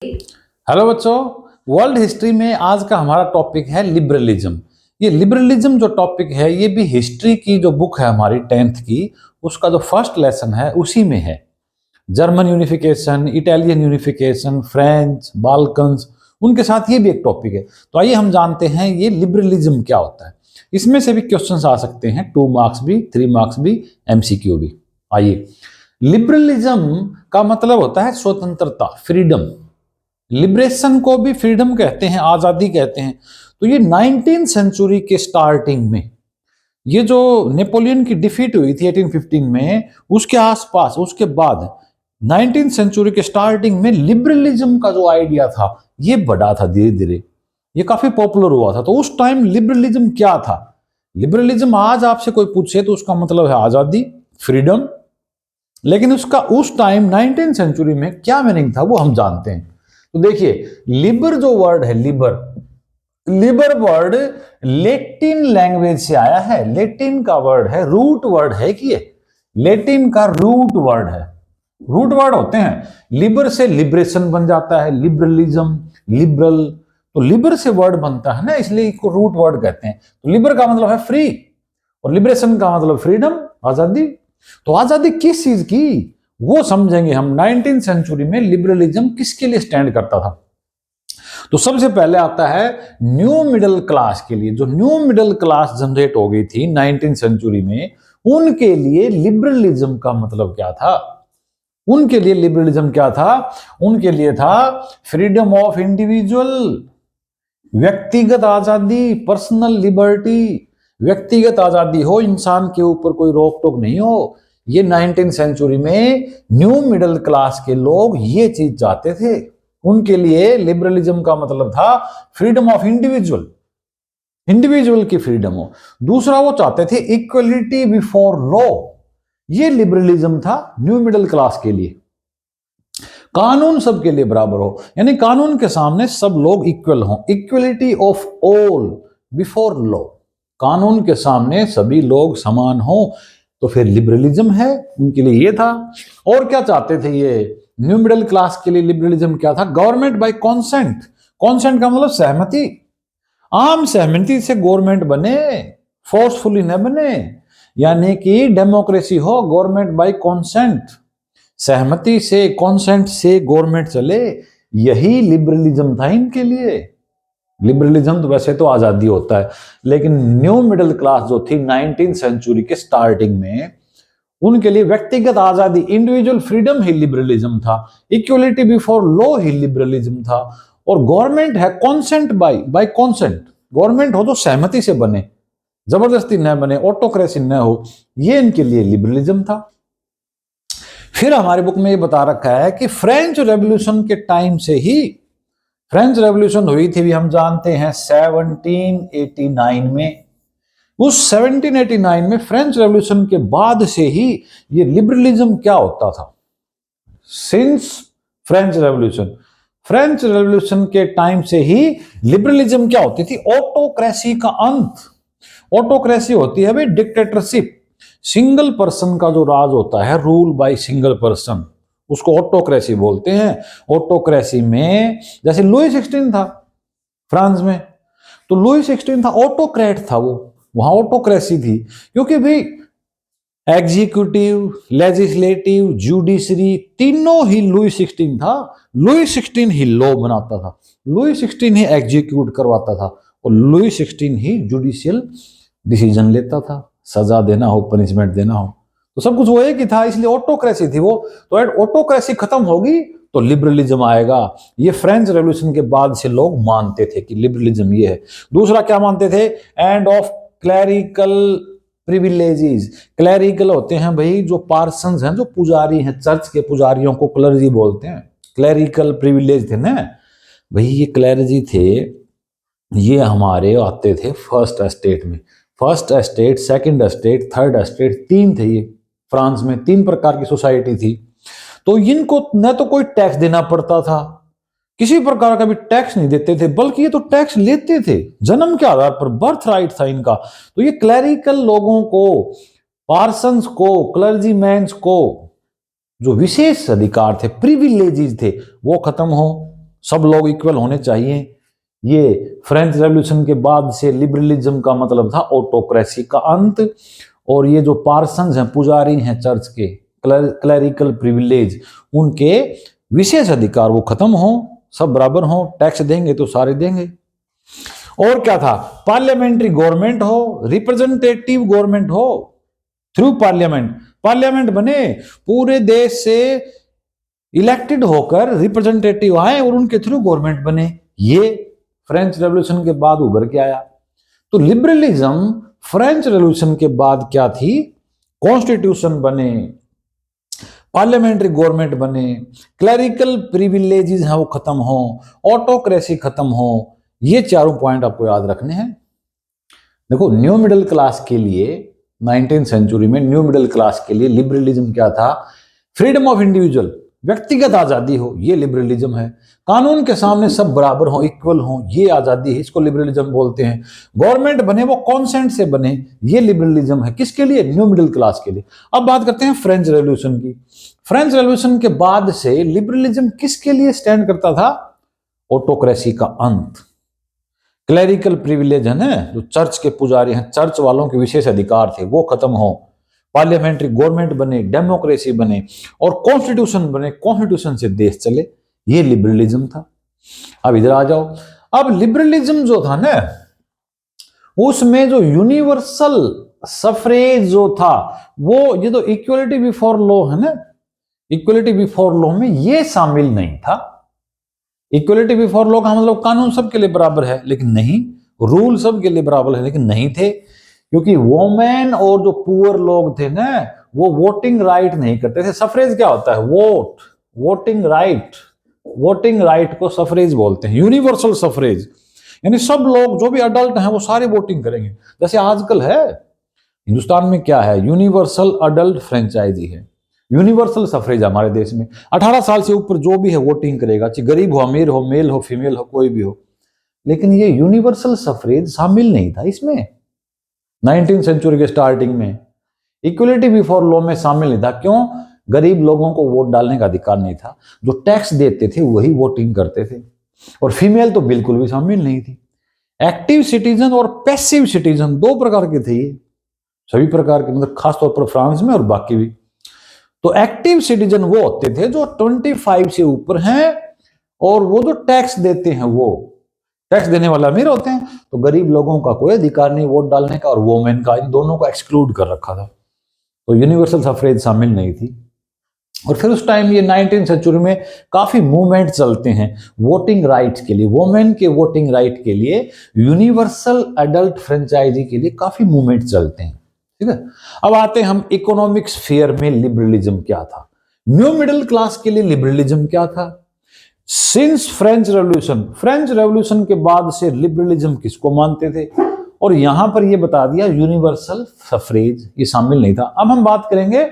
Hello बच्चों, world history में आज का हमारा टॉपिक है लिबरलिज्म। ये लिबरलिज्म जो टॉपिक है ये भी हिस्ट्री की जो बुक है हमारी 10th की, उसका जो फर्स्ट लेसन है उसी में है। German unification, Italian unification, French, Balkans, उनके साथ ये भी एक टॉपिक है। तो आइए हम जानते हैं ये लिबरलिज्म क्या होता है। इसमें से भी क्वेश्चंस आ सकते हैं, 2 मार्क्स भी, 3 मार्क्स भी, एमसीक्यू भी। आइए, लिबरलिज्म का मतलब होता है स्वतंत्रता, फ्रीडम। लिबरेशन को भी फ्रीडम कहते हैं, आजादी कहते हैं। तो ये 19th सेंचुरी के स्टार्टिंग में, ये जो नेपोलियन की डिफीट हुई थी 1815 में, उसके आसपास, उसके बाद 19th सेंचुरी के स्टार्टिंग में लिबरलिज्म का जो आइडिया था ये बढ़ा था धीरे धीरे, ये काफी पॉपुलर हुआ था। तो उस टाइम लिबरलिज्म क्या था? लिबरलिज्म आज आपसे कोई पूछे तो उसका मतलब है आजादी, फ्रीडम। लेकिन उसका उस टाइम 19th सेंचुरी में क्या मीनिंग था वो हम जानते हैं। तो देखिए, लिबर जो वर्ड है, Libre, Libre word Latin language से आया है। लेटिन का वर्ड है, रूट वर्ड है कि ये लेटिन का रूट वर्ड है। रूट वर्ड होते हैं, लिबर से लिबरेशन बन जाता है, लिबरलिज्म, लिबरल। तो लिबर से वर्ड बनता है ना, इसलिए इसको रूट वर्ड कहते हैं। तो लिबर का मतलब है फ्री और लिबरेशन का मतलब फ्रीडम, आजादी। तो आजादी किस चीज की वो समझेंगे हम। 19th सेंचुरी में लिबरलिज्म किसके लिए स्टैंड करता था? तो सबसे पहले आता है न्यू मिडिल क्लास के लिए। जो न्यू मिडिल क्लास जनरेट हो गई थी 19th सेंचुरी में, उनके लिए लिबरलिज्म का मतलब क्या था? उनके लिए लिबरलिज्म क्या था? उनके लिए था फ्रीडम ऑफ इंडिविजुअल, व्यक्तिगत आजादी, पर्सनल लिबर्टी। व्यक्तिगत आजादी हो, इंसान के ऊपर कोई रोक टोक नहीं हो। ये 19th सेंचुरी में न्यू मिडिल क्लास के लोग ये चीज चाहते थे। उनके लिए लिबरलिज्म का मतलब था फ्रीडम ऑफ इंडिविजुअल, इंडिविजुअल की फ्रीडम हो। दूसरा वो चाहते थे इक्वलिटी बिफोर लॉ। ये लिबरलिज्म था न्यू मिडिल क्लास के लिए। कानून सबके लिए बराबर हो, यानी कानून के सामने सब लोग इक्वल हों, equality of all before law. कानून के सामने सभी लोग समान हों, तो फिर लिबरलिज्म है उनके लिए ये था। और क्या चाहते थे ये न्यू मिडिल क्लास के लिए? लिबरलिज्म क्या था? Government by consent. कॉन्सेंट का मतलब सहमति, आम सहमति से गवर्नमेंट बने, फोर्सफुली न बने। यानी कि डेमोक्रेसी हो, गवर्नमेंट बाय कॉन्सेंट, सहमति से, कॉन्सेंट से गवर्नमेंट चले। यही लिबरलिज्म था इनके लिए। लिबरलिज्म तो वैसे तो आजादी होता है, लेकिन न्यू मिडिल क्लास जो थी 19th सेंचुरी के स्टार्टिंग में, उनके लिए व्यक्तिगत आजादी, इंडिविजुअल फ्रीडम ही लिबरलिज्म था, इक्वलिटी बिफोर लॉ ही लिबरलिज्म था। और गवर्नमेंट है कॉन्सेंट बाय कॉन्सेंट, गवर्नमेंट हो तो सहमति से बने, जबरदस्ती न बने, ऑटोक्रेसी न हो, ये इनके लिए लिबरलिज्म था। फिर हमारी बुक में ये बता रखा है कि फ्रेंच रेवोल्यूशन के टाइम से ही, फ्रेंच रेवोल्यूशन हुई थी भी हम जानते हैं 1789 में। उस 1789 में फ्रेंच रेवोल्यूशन के बाद से ही ये लिबरलिज्म क्या होता था। Since French revolution, French revolution के टाइम से ही लिबरलिज्म क्या होती थी? ऑटोक्रेसी का अंत। ऑटोक्रेसी होती है भाई डिक्टेटरशिप, सिंगल पर्सन का जो राज होता है, रूल बाय सिंगल पर्सन, उसको ऑटोक्रेसी बोलते हैं। ऑटोक्रेसी में जैसे लुई 16 था फ्रांस में, तो लुई 16 था, ऑटोक्रेट था वो, वहां ऑटोक्रेसी थी। क्योंकि भाई एग्जीक्यूटिव, लेजिस्लेटिव, जुडिशरी, तीनों ही लुई 16 था। लुई 16 ही लॉ बनाता था, लुई 16 ही एग्जीक्यूट करवाता था, और लुई 16 ही जुडिशियल डिसीजन लेता था, सजा देना हो, पनिशमेंट देना हो, तो सब कुछ वो एक ही था। इसलिए ऑटोक्रेसी थी वो। तो ऑटोक्रेसी खत्म होगी तो लिबरलिज्म आएगा। ये फ्रेंच रेवोल्यूशन के बाद से लोग मानते थे कि लिबरलिज्म ये है। दूसरा क्या मानते थे? End of clerical privileges. Clerical होते हैं भाई जो पार्सन्स हैं, जो पुजारी हैं, चर्च के पुजारियों को क्लर्जी बोलते हैं। क्लैरिकल प्रिविलेज थे ना भाई, ये क्लर्जी थे, ये हमारे आते थे फर्स्ट एस्टेट में। First estate, second estate, third estate, 3 थे ये। फ्रांस में 3 प्रकार की सोसाइटी थी। तो इनको न तो कोई टैक्स देना पड़ता था, किसी प्रकार का भी टैक्स नहीं देते थे, बल्कि ये तो टैक्स लेते थे जन्म के आधार पर, बर्थ राइट था इनका। तो ये क्लैरिकल लोगों को, पार्सन्स को, क्लर्जीमैन्स को जो विशेष अधिकार थे, प्रिविलेजेस थे, वो खत्म हो। सब लोग इक्वल होने चाहिए। ये फ्रेंच रेवोल्यूशन के बाद से लिबरलिज्म का मतलब था ऑटोक्रेसी का अंत। और ये जो पार्सन्स हैं, पुजारी हैं चर्च के, क्लरिकल प्रिविलेज, उनके विशेष अधिकार वो खत्म हो, सब बराबर हो, टैक्स देंगे तो सारे देंगे। और क्या था, पार्लियामेंट्री गवर्नमेंट हो, रिप्रेजेंटेटिव गवर्नमेंट हो, थ्रू पार्लियामेंट, पार्लियामेंट बने, पूरे देश से इलेक्टेड होकर रिप्रेजेंटेटिव आए और उनके थ्रू गवर्नमेंट बने। ये फ्रेंच रेवोल्यूशन के बाद उभर के आया। तो लिबरलिज्म फ्रेंच रेवोल्यूशन के बाद क्या थी, कॉन्स्टिट्यूशन बने, पार्लियामेंट्री गवर्नमेंट बने, क्लरिकल प्रिविलेजेस हैं वो खत्म हो, ऑटोक्रेसी खत्म हो। ये चारों पॉइंट आपको याद रखने हैं। देखो, न्यू मिडिल क्लास के लिए 19th सेंचुरी में न्यू मिडिल क्लास के लिए लिबरलिज्म क्या था, फ्रीडम ऑफ इंडिविजुअल, व्यक्तिगत आजादी हो, ये लिबरलिज्म है। कानून के सामने सब बराबर हो, इक्वल हो, ये आजादी है, इसको लिबरलिज्म बोलते हैं। गवर्नमेंट बने वो कॉन्सेंट से बने, ये लिबरलिज्म है। किसके लिए, न्यू मिडिल क्लास के लिए। अब बात करते हैं फ्रेंच रेवोल्यूशन की। फ्रेंच रेवोल्यूशन के बाद से लिबरलिज्म किसके लिए स्टैंड करता था, ऑटोक्रेसी का अंत, क्लरिकल प्रिविलेज है ना, जो चर्च के पुजारी हैं, चर्च वालों के विशेष अधिकार थे वो खत्म हो, पार्लियामेंट्री गवर्नमेंट बने, डेमोक्रेसी बने और कॉन्स्टिट्यूशन बने, कॉन्स्टिट्यूशन से देश चले, ये लिबरलिज्म था। अब इधर आ जाओ। अब लिबरलिज्म जो था ना, उसमें जो यूनिवर्सल सफरेज जो था, वो ये तो इक्वलिटी बिफोर लॉ है ना, इक्वलिटी बिफोर लॉ में ये शामिल नहीं था। इक्वलिटी बिफोर लॉ का मतलब कानून सबके लिए बराबर है, लेकिन नहीं, रूल सबके लिए बराबर है, लेकिन नहीं थे, क्योंकि वोमेन और जो पुअर लोग थे ना, वो वोटिंग राइट नहीं करते थे। सफरेज क्या होता है, vote, voting right, voting right को सफरेज बोलते हैं, यूनिवर्सल सफरेज, यानी सब लोग जो भी अडल्ट हैं वो सारे वोटिंग करेंगे। जैसे आजकल है हिंदुस्तान में क्या है, यूनिवर्सल अडल्ट फ्रेंचाइजी है, यूनिवर्सल सफरेज हमारे देश में। 18 साल से ऊपर जो भी है वोटिंग करेगा, चाहे गरीब हो, अमीर हो, मेल हो, फीमेल हो, कोई भी हो। लेकिन ये यूनिवर्सल सफरेज शामिल नहीं था इसमें। 19th सेंचुरी के स्टार्टिंग में इक्वलिटी बिफोर लॉ में शामिल नहीं था। क्यों, गरीब लोगों को वोट डालने का अधिकार नहीं था, जो टैक्स देते थे वही वोटिंग करते थे, और फीमेल तो बिल्कुल भी शामिल नहीं थी। एक्टिव सिटीजन और पैसिव सिटीजन दो प्रकार के थे ये, सभी प्रकार के, मतलब खासतौर पर फ्रांस में और बाकी भी। तो एक्टिव सिटीजन वो होते थे जो 25 से ऊपर हैं और वो जो टैक्स देते हैं, वो टैक्स देने वाला अमीर होते हैं। तो गरीब लोगों का कोई अधिकार नहीं वोट डालने का, और वोमेन का, इन दोनों को एक्सक्लूड कर रखा था। तो यूनिवर्सल सफरेज शामिल नहीं थी। और फिर उस टाइम ये 19th सेंचुरी में काफी मूवमेंट चलते हैं वोटिंग राइट के लिए, वोमेन के वोटिंग राइट के लिए, यूनिवर्सल एडल्ट फ्रेंचाइजी के लिए काफी मूवमेंट चलते हैं। ठीक है, अब आते हैं हम इकोनॉमिक स्फीयर में लिबरलिज्म क्या था, न्यू मिडिल क्लास के लिए लिबरलिज्म क्या था। सिंस फ्रेंच रेवोल्यूशन के बाद से लिबरलिज्म किसको मानते थे, और यहां पर यह बता दिया यूनिवर्सल सफरेज ये शामिल नहीं था। अब हम बात करेंगे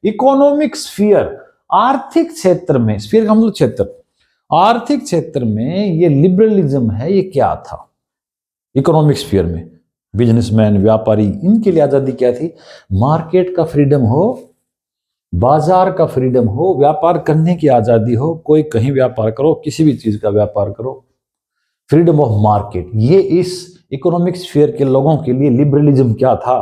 इकोनॉमिक स्फीयर, आर्थिक क्षेत्र में, स्फीयर का मतलब क्षेत्र, आर्थिक क्षेत्र में ये लिबरलिज्म है, ये क्या था। इकोनॉमिक स्फीयर में बिजनेसमैन, व्यापारी, इनके लिए आजादी क्या थी, मार्केट का फ्रीडम हो, बाजार का फ्रीडम हो, व्यापार करने की आजादी हो, कोई कहीं व्यापार करो, किसी भी चीज का व्यापार करो, फ्रीडम ऑफ मार्केट। ये इस इकोनॉमिक स्फीयर के लोगों के लिए लिबरलिज्म क्या था।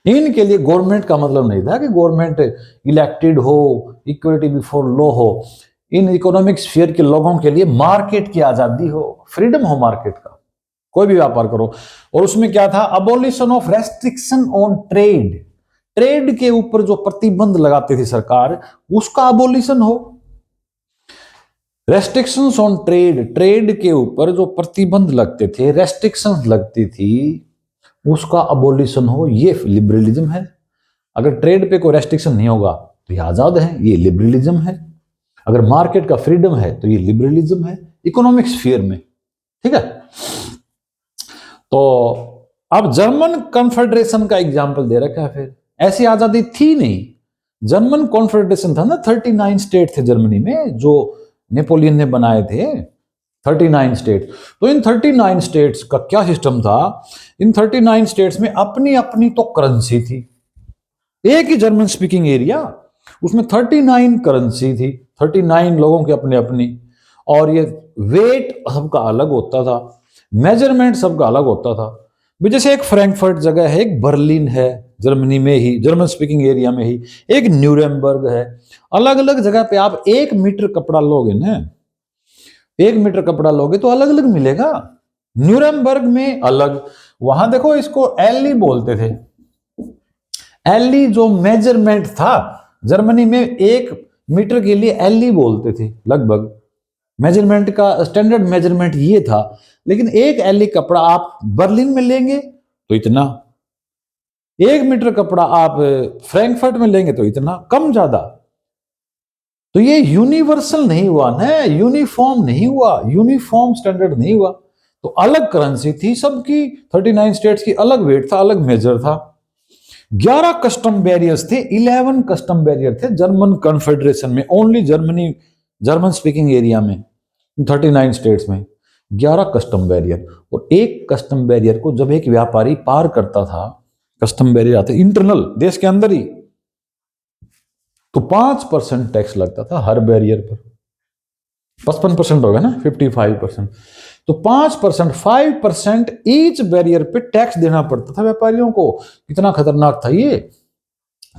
इनके लिए गवर्नमेंट का मतलब नहीं था कि गवर्नमेंट इलेक्टेड हो, इक्वलिटी बिफोर लॉ हो। इन इकोनॉमिक स्फीयर के लोगों के लिए मार्केट की आजादी हो, फ्रीडम हो मार्केट का, कोई भी व्यापार करो। और उसमें क्या था, abolition of restriction on trade, trade के ऊपर जो प्रतिबंध लगाती थी सरकार, उसका अबोलिशन हो। रेस्ट्रिक्शंस ऑन ट्रेड, ट्रेड के ऊपर जो प्रतिबंध लगते थे, रेस्ट्रिक्शंस लगती थी, उसका अबोलिशन हो, ये लिबरलिज्म है। अगर ट्रेड पे कोई रेस्ट्रिक्शन नहीं होगा तो ये आजाद है, ये लिबरलिज्म है। अगर मार्केट का फ्रीडम है तो ये लिबरलिज्म है इकोनॉमिक स्फीयर में। ठीक है, तो अब जर्मन कॉन्फेडरेशन का एग्जाम्पल दे रखा है। फिर ऐसी आजादी थी नहीं, जर्मन कॉन्फेडरेशन था ना, 39 स्टेट थे जर्मनी में जो नेपोलियन ने बनाए थे, 39 स्टेट। तो इन 39 स्टेट्स का क्या सिस्टम था, इन 39 स्टेट्स में अपनी अपनी तो करेंसी थी। एक ही जर्मन स्पीकिंग एरिया, उसमें 39 करेंसी थी, 39 लोगों की अपनी अपनी, और ये वेट सबका अलग होता था, मेजरमेंट सबका अलग होता था। भी जैसे एक फ्रैंकफर्ट जगह है, एक बर्लिन है जर्मनी में ही, जर्मन स्पीकिंग एरिया में ही, एक न्यूरेमबर्ग है। अलग अलग जगह पे आप 1 मीटर कपड़ा लोगे ना, 1 मीटर कपड़ा लोगे तो अलग अलग मिलेगा। न्यूरेमबर्ग में अलग, वहां देखो इसको एली बोलते थे। एली जो मेजरमेंट था, जर्मनी में 1 मीटर के लिए एली बोलते थे लगभग। मेजरमेंट का स्टैंडर्ड मेजरमेंट ये था। लेकिन एक एली कपड़ा आप बर्लिन में लेंगे तो इतना, 1 मीटर कपड़ा आप फ्रैंकफर्ट में लेंगे तो इतना, कम ज्यादा। तो ये यूनिवर्सल नहीं हुआ ना, यूनिफॉर्म नहीं हुआ, यूनिफॉर्म स्टैंडर्ड नहीं हुआ। तो अलग करेंसी थी सबकी, 39 स्टेट्स की अलग वेट था, अलग मेजर था। 11 कस्टम बैरियर्स थे, 11 कस्टम बैरियर थे जर्मन कॉन्फेडरेशन में, only Germany, German speaking area में 39 स्टेट्स में 11 कस्टम बैरियर। और एक कस्टम बैरियर को जब एक व्यापारी पार करता था, कस्टम बैरियर आते इंटरनल देश के अंदर ही, तो 5% टैक्स लगता था हर बैरियर पर। 55% हो गया ना, 55%। तो 5%, 5% ईच बैरियर पे टैक्स देना पड़ता था व्यापारियों को। कितना खतरनाक था ये।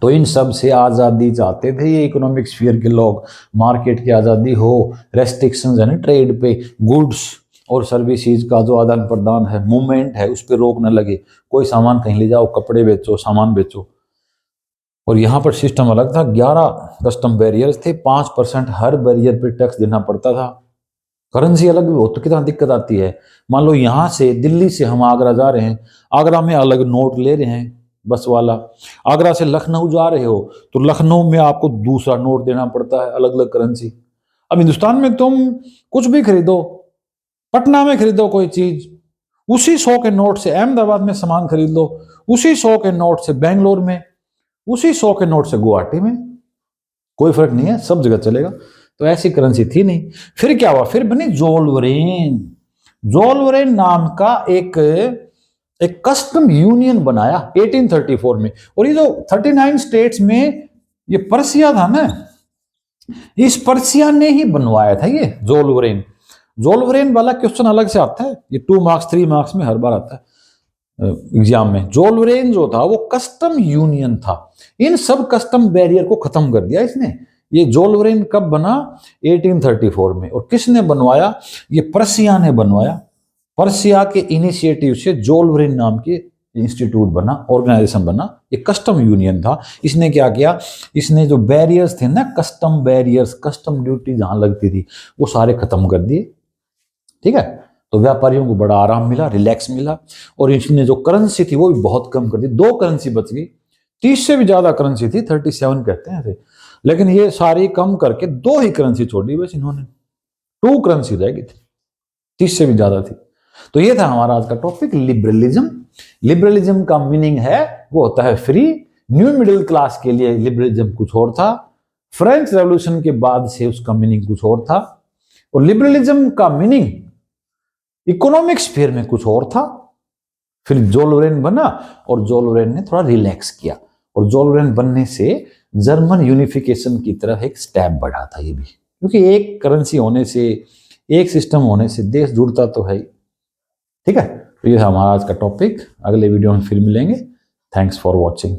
तो इन सब से आजादी चाहते थे ये इकोनॉमिक स्फीयर के लोग, मार्केट की आजादी हो, रेस्ट्रिक्शंस है ना ट्रेड पे, गुड्स और सर्विसेज का जो आदान प्रदान है, मूवमेंट है, उस पर रोक न लगे। कोई सामान कहीं ले जाओ, कपड़े बेचो, सामान बेचो। और यहाँ पर सिस्टम अलग था, 11 कस्टम बैरियर्स थे, 5% हर बैरियर पे टैक्स देना पड़ता था। करेंसी अलग भी हो तो कितना दिक्कत आती है। मान लो यहाँ से, दिल्ली से हम आगरा जा रहे हैं, आगरा में अलग नोट ले रहे हैं बस वाला। आगरा से लखनऊ जा रहे हो तो लखनऊ में आपको दूसरा नोट देना पड़ता है, अलग अलग करेंसी। अब हिंदुस्तान में तुम कुछ भी खरीदो, पटना में खरीदो कोई चीज, उसी 100 के नोट से अहमदाबाद में सामान खरीद लो, उसी 100 के नोट से बेंगलोर में, उसी 100 के नोट से गुवाहाटी में, कोई फर्क नहीं है, सब जगह चलेगा। तो ऐसी करेंसी थी नहीं। फिर क्या हुआ, फिर बनी जोलवरेन। जोलवरेन नाम का एक कस्टम यूनियन बनाया 1834 में। और ये जो 39 स्टेट्स में ये पर्सिया था ना, इस पर्सिया ने ही बनवाया था ये जोलवरेन। जोलवरेन वाला क्वेश्चन अलग से आता है, ये 2 मार्क्स 3 मार्क्स में हर बार आता है एग्जाम में। जोलवरेन जो था वो कस्टम यूनियन था, इन सब कस्टम बैरियर को खत्म कर दिया इसने। ये जोलवरेन कब बना, 1834 में। और किसने बनवाया, ये पर्सिया ने बनवाया। पर्सिया के इनिशिएटिव से जोलवरेन नाम के इंस्टीट्यूट बना, ऑर्गेनाइजेशन बना, ये कस्टम यूनियन था। इसने क्या किया, इसने जो बैरियर्स थे ना, कस्टम बैरियर्स, कस्टम ड्यूटी जहां लगती थी, वो सारे खत्म कर दिए। ठीक है, तो व्यापारियों को बड़ा आराम मिला, रिलैक्स मिला। और इसने जो करेंसी थी वो भी बहुत कम कर दी, 2 करेंसी बच गई। 30 से भी ज्यादा करेंसी थी, 37 कहते हैं थे। लेकिन ये सारी कम करके 2 ही करेंसी छोड़ दी बस इन्होंने, 2 करेंसी रह गई थी, 30 से भी ज्यादा थी। तो ये था हमारा आज का टॉपिक, लिबरलिज्म। लिबरलिज्म का मीनिंग है वो होता है फ्री। न्यू मिडिल क्लास के लिए लिबरलिज्म कुछ और था, फ्रेंच रेवोल्यूशन के बाद से उसका मीनिंग कुछ और था। और लिबरलिज्म का मीनिंग इकोनॉमिक स्फीयर में कुछ और था। फिर जोलवरेन बना और जोलवरेन ने थोड़ा रिलैक्स किया, और जोलवरेन बनने से जर्मन यूनिफिकेशन की तरफ एक स्टेप बढ़ा था ये भी, क्योंकि एक करेंसी होने से, एक सिस्टम होने से देश जुड़ता तो है ही। ठीक है, तो ये हमारा आज का टॉपिक। अगले वीडियो में फिर मिलेंगे। Thanks for watching.